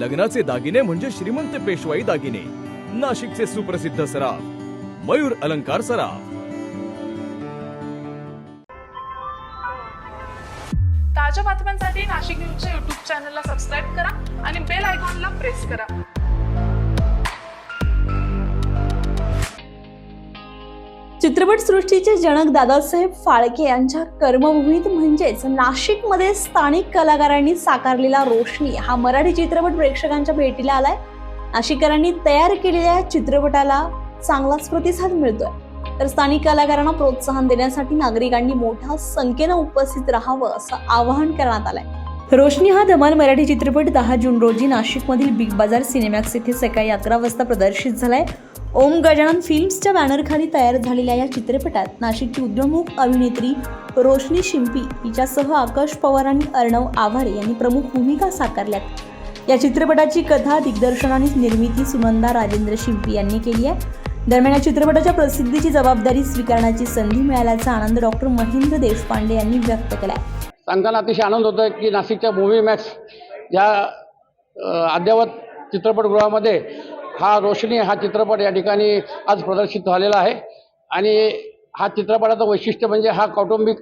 लग्नाचे दागिने म्हणजे श्रीमंत पेशवाई दागिने, नाशिकचे सुप्रसिद्ध सराफ मयूर अलंकार सराफ। ताज्या बातम्यांसाठी नाशिक न्यूजच्या YouTube चॅनलला सबस्क्राईब करा आणि बेल आयकॉनला प्रेस करा। चित्रपटसृष्टीचे जनक दादासाहेब फाळके यांच्या कर्मभूमीत म्हणजेच नाशिकमध्ये स्थानिक कलाकारांनी साकारलेला रोशनी हा मराठी चित्रपट प्रेक्षकांच्या भेटीला आलाय। नाशिककरांनी तयार केलेल्या चित्रपटाला चांगलाच प्रतिसाद मिळतोय, तर स्थानिक कलाकारांना प्रोत्साहन देण्यासाठी नागरिकांनी मोठ्या संख्येने उपस्थित राहावं असं आवाहन करण्यात आलंय। रोशनी हा धमाल मराठी चित्रपट 10 जून रोजी नाशिकमधील बिग बाजार सिनेमॅक्स येथे सकाळी 11 वाजता प्रदर्शित झालाय। ओम गजानन फिल्म्सच्या बॅनरखाली तयार झालेल्या या चित्रपटात नाशिकची उद्योन्मुख अभिनेत्री रोशनी शिंपी हिच्यासह आकाश पवार आणि अर्णव आवारे यांनी प्रमुख भूमिका साकारल्यात। या चित्रपटाची कथा, दिग्दर्शन आणि निर्मिती सुनंदा राजेंद्र शिंपी यांनी केली आहे। दरम्यान या चित्रपटाच्या प्रसिद्धीची जबाबदारी स्वीकारण्याची संधी मिळाल्याचा आनंद डॉक्टर महेंद्र देशपांडे यांनी व्यक्त केला आहे। सांगताना अतिशय आनंद होतो की नाशिकच्या मूव्ही मॅक्स या अद्ययावत चित्रपटगृहामध्ये हा रोशनी हा चित्रपट या ठिकाणी आज प्रदर्शित झालेला आहे। आणि हा चित्रपटाचं वैशिष्ट्य म्हणजे हा कौटुंबिक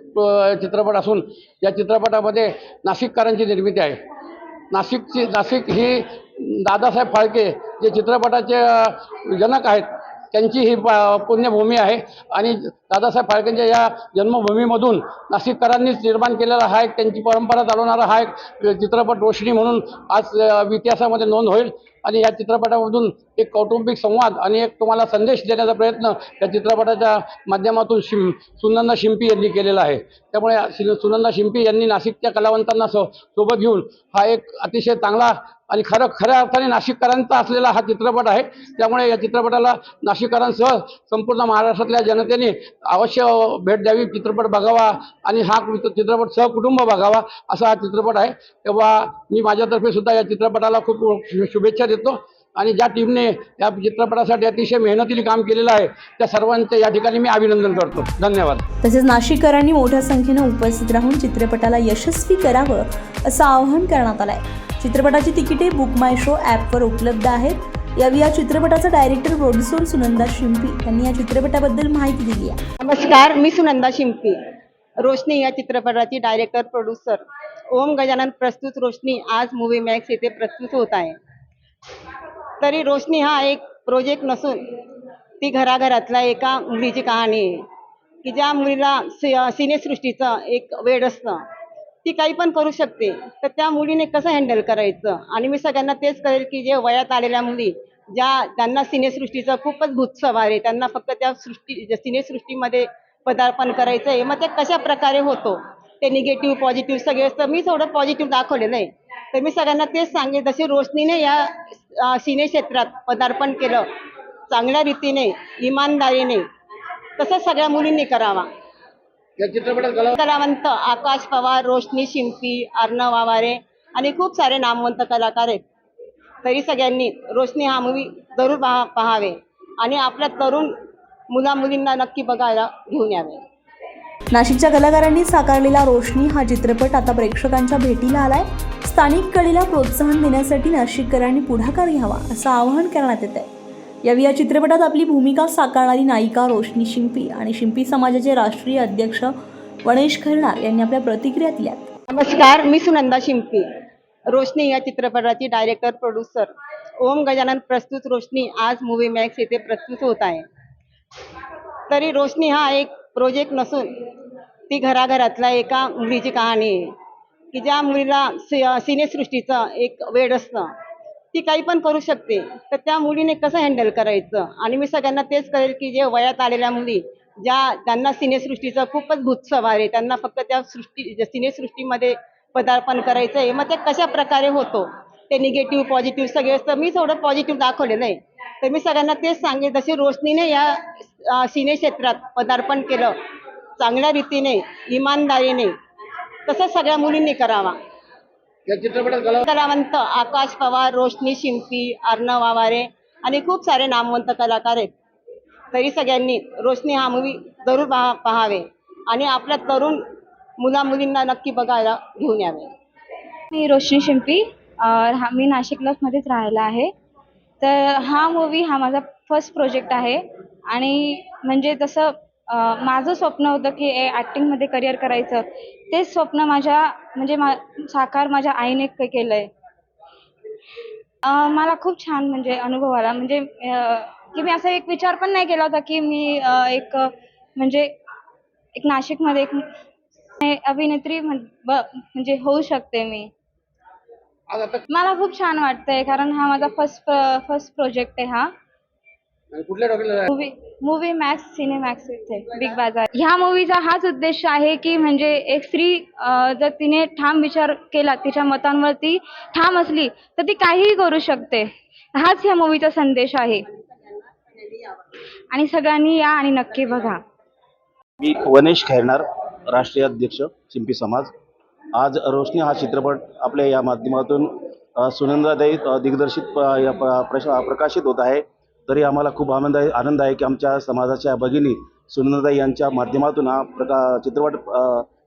चित्रपट असून या चित्रपटामध्ये नाशिककरांची निर्मिती आहे। नाशिक ही दादासाहेब फाळके जे चित्रपटाचे जनक आहेत त्यांची ही पुण्यभूमी आहे। आणि दादासाहेब फाळकेंच्या या जन्मभूमीमधून नाशिककरांनीच निर्माण केलेला हा एक त्यांची परंपरा चालवणारा हा एक चित्रपट रोशनी म्हणून आज इतिहासामध्ये नोंद होईल। आणि या चित्रपटामधून एक कौटुंबिक संवाद आणि एक तुम्हाला संदेश देण्याचा प्रयत्न या चित्रपटाच्या माध्यमातून सुनंदा शिंपी यांनी केलेला आहे। त्यामुळे सुनंदा शिंपी यांनी नाशिकच्या कलावंतांना सोबत घेऊन हा एक अतिशय चांगला आणि खऱ्या अर्थाने नाशिककरांचा असलेला हा चित्रपट आहे। त्यामुळे या चित्रपटाला नाशिककरांसह संपूर्ण महाराष्ट्रातल्या जनतेने अवश्य भेट द्यावी, चित्रपट बघावा आणि हा चित्रपट सहकुटुंब बघावा असा हा चित्रपट आहे। तेव्हा मी माझ्यातर्फे सुद्धा या चित्रपटाला खूप शुभेच्छा देतो। आणि ज्या टीमने या चित्रपटासाठी अतिशय मेहनतीने काम केलेलं आहे त्या सर्वांचे या ठिकाणी मी अभिनंदन करतो। धन्यवाद। तसेच नाशिककरांनी मोठ्या संख्येने उपस्थित राहून चित्रपटाला यशस्वी करावं असं आवाहन करण्यात आलंय। चित्रपटाची तिकिटे बुक माय शो ॲपवर उपलब्ध आहेत। या चित्रपटाचा डायरेक्टर प्रोड्युसर सुनंदा शिंपी यांनी या चित्रपटाबद्दल माहिती दिली आहे। नमस्कार, मी सुनंदा शिंपी, रोशनी या चित्रपटाची डायरेक्टर प्रोड्युसर। ओम गजानन प्रस्तुत रोशनी आज मूव्ही मॅक्स येथे प्रस्तुत होत आहे। तरी रोशनी हा एक प्रोजेक्ट नसून ती घराघरातल्या एका मुलीची कहाणी आहे की ज्या मुलीला सिनेसृष्टीचं एक वेड असतं, ती काही पण करू शकते। तर त्या मुलीने कसं हँडल करायचं। आणि मी सगळ्यांना तेच कळेल की जे वयात आलेल्या मुली त्यांना सिनेसृष्टीचं खूपच भूत सवार आहे, त्यांना फक्त त्या सिनेसृष्टीमध्ये पदार्पण करायचं आहे। मग ते कशा प्रकारे होतो, ते निगेटिव्ह पॉझिटिव्ह सगळे असतं। मी थोडं पॉझिटिव्ह दाखवलेलं आहे। तर मी सगळ्यांना तेच सांगेन, जसे रोशनीने या सिने क्षेत्रात पदार्पण केलं चांगल्या रीतीने, इमानदारीने, तसंच सगळ्या मुलींनी करावा। या चित्रपटात कलावंत आकाश पवार, रोशनी शिंपी, अर्णव आवारे आणि खूप सारे नामवंत कलाकार आहेत। तरी सगळ्यांनी रोशनी हा मूवी जरूर पाहावे आणि आपल्या तरुण मुलींना नक्की बघायला घेऊन यावे। नाशिकच्या कलाकारांनी साकारलेला रोशनी हा चित्रपट आता प्रेक्षकांच्या भेटीला आलाय। स्थानिक कलेला प्रोत्साहन देण्यासाठी नाशिककरांनी पुढाकार घ्यावा असं आवाहन करण्यात येत आहे। या चित्रपटात आपली भूमिका साकारणारी नायिका रोशनी शिंपी आणि शिंपी समाजाचे राष्ट्रीय अध्यक्ष गणेश खैरनार यांनी आपल्या प्रतिक्रिया दिल्या। नमस्कार, मी सुनंदा शिंपी, रोशनी या चित्रपटाची डायरेक्टर प्रोड्युसर। ओम गजानन प्रस्तुत रोशनी आज मूव्ही मॅक्स येथे प्रस्तुत होत आहे। तरी रोशनी हा एक प्रोजेक्ट नसून ती घराघरातल्या एका मुलीची कहाणी आहे की ज्या मुलीला सिनेसृष्टीचं एक वेड असतं, ती काही पण करू शकते। तर त्या मुलीने कसं हँडल करायचं। आणि मी सगळ्यांना तेच कळेल की जे वयात आलेल्या मुली त्यांना सिनेसृष्टीचं खूपच भूत सवार आहे, त्यांना फक्त त्या सिनेसृष्टीमध्ये पदार्पण करायचं आहे। मग ते कशा प्रकारे होतो, ते निगेटिव्ह पॉझिटिव्ह सगळे असतं। मी थोडं पॉझिटिव्ह दाखवलेलं आहे। तर मी सगळ्यांना तेच सांगेन, जसे रोशनीने या सिने क्षेत्रात पदार्पण केलं चांगल्या रीतीने, इमानदारीने, तसंच सगळ्या मुलींनी करावा। या चित्रपटात कलावंत आकाश पवार, रोशनी शिंपी, अर्णव आवारे आणि खूप सारे नामवंत कलाकार आहेत। तरी सगळ्यांनी रोशनी हा मूवी जरूर पाहावे आणि आपल्या तरुण मुलींना नक्की बघायला घेऊन यावे। मी रोशनी शिंपी, मी नाशिकमध्येच राहायला आहे. तर हा मूवी हा माझा फर्स्ट प्रोजेक्ट आहे आणि म्हणजे तसं माझं स्वप्न होतं की ॲक्टिंगमध्ये करिअर करायचं. तेच स्वप्न साकार माझ्या आईने केलं आहे. मला खूप छान म्हणजे अनुभव आला. म्हणजे की मी असा एक विचार पण नाही केला होता की मी एक नाशिकमध्ये अभिनेत्री म्हणजे होऊ शकते मी. आज आता मला खूप छान वाटतंय कारण हा माझा फर्स्ट प्रोजेक्ट आहे. हा कुठल्या डॉक्टरला मूवी मॅक्स सिनेमॅक्स इथे बिग बाजार. ह्या मूवीचा हाच उद्देश आहे की म्हणजे एक स्त्री जर तिने ठाम विचार केला, तिच्या मतांवरती ठाम असली तर ती काहीही करू शकते. हाच ह्या मूवीचा संदेश आहे आणि सगळ्यांनी या आणि नक्की बघा. मी वनेश खैरनार, राष्ट्रीय अध्यक्ष शिंपी समाज. आज रोशनी हा चित्रपट आपल्या या माध्यमातून सुनंदाताई दिग्दर्शित प्रकाशित होत आहे. तरी आम्हाला खूप आनंद आहे की आमच्या समाजाच्या भगिनी सुनंदाताई यांच्या माध्यमातून हा चित्रपट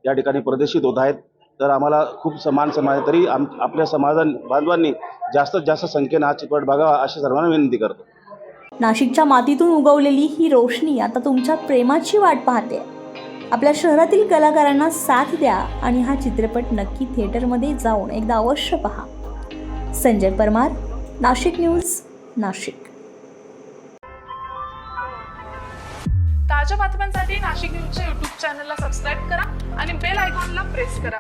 या ठिकाणी प्रदर्शित होत आहेत. तर आम्हाला खूप समाज तरी आपल्या बांधवांनी जास्तीत जास्त संख्येने हा चित्रपट बघावा अशी सर्वांना विनंती करतो. नाशिकच्या मातीतून उगवलेली ही रोशनी आता तुमच्या प्रेमाची वाट पाहते. आपल्या शहरातील कलाकारांना साथ द्या आणि हा चित्रपट नक्की थिएटरमध्ये जाऊन एकदा अवश्य पहा. संजय परमार, नाशिक न्यूज, नाशिक. ताज्या बातम्यांसाठी नाशिक न्यूजच्या यूट्यूब चॅनलला सबस्क्राईब करा आणि बेल आयकॉनला प्रेस करा.